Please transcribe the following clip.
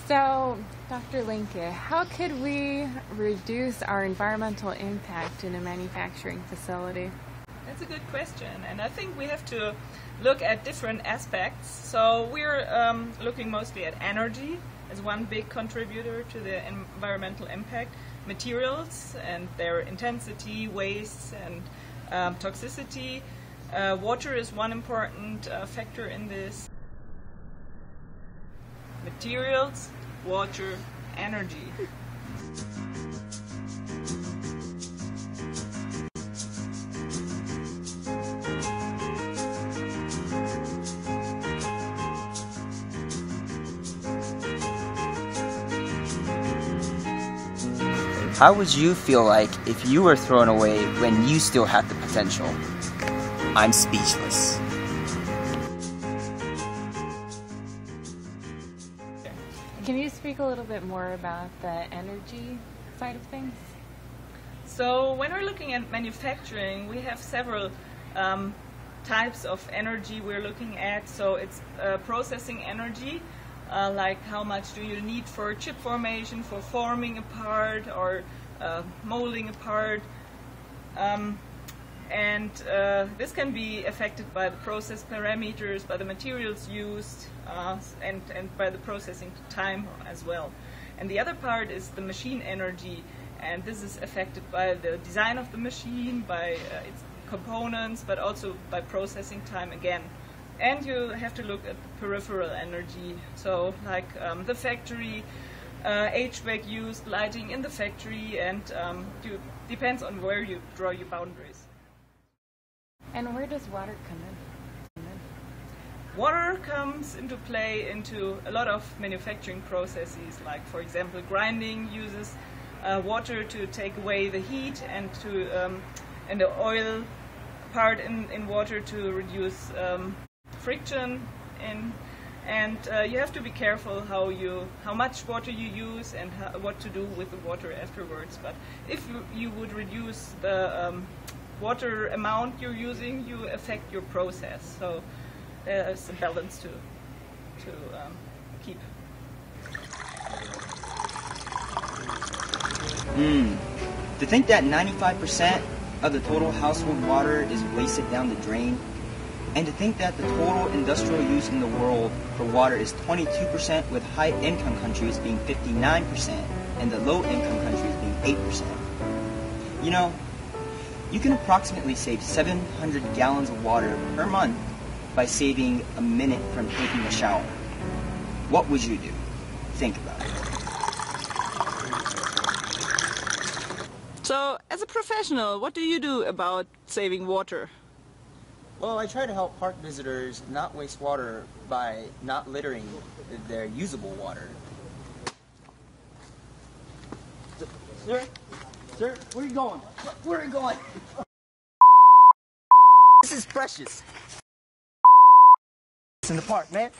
So, Dr. Linke, how could we reduce our environmental impact in a manufacturing facility? That's a good question, and I think we have to look at different aspects. So we're looking mostly at energy as one big contributor to the environmental impact, materials and their intensity, waste and toxicity. Water is one important factor in this. Materials, water, energy. How would you feel like if you were thrown away when you still had the potential? I'm speechless. Can you speak a little bit more about the energy side of things? So when we're looking at manufacturing, we have several types of energy we're looking at. So it's processing energy, like how much do you need for chip formation, for forming a part or molding a part. This can be affected by the process parameters, by the materials used, and by the processing time as well. And the other part is the machine energy, and this is affected by the design of the machine, by its components, but also by processing time again. And you have to look at the peripheral energy, so like the factory, HVAC used, lighting in the factory, and depends on where you draw your boundaries. And where does water come in? Water comes into play into a lot of manufacturing processes, like for example grinding uses water to take away the heat, and and the oil part in water to reduce friction and you have to be careful how much water you use and what to do with the water afterwards. But if you would reduce the water amount you're using, you affect your process. So there's a balance to keep. To think that 95% of the total household water is wasted down the drain, and to think that the total industrial use in the world for water is 22%, with high-income countries being 59% and the low-income countries being 8%. You know, you can approximately save 700 gallons of water per month by saving a minute from taking a shower. What would you do? Think about it. So, as a professional, what do you do about saving water? Well, I try to help park visitors not waste water by not littering their usable water. Sir, where are you going? Where are you going? This is precious. It's in the park, man.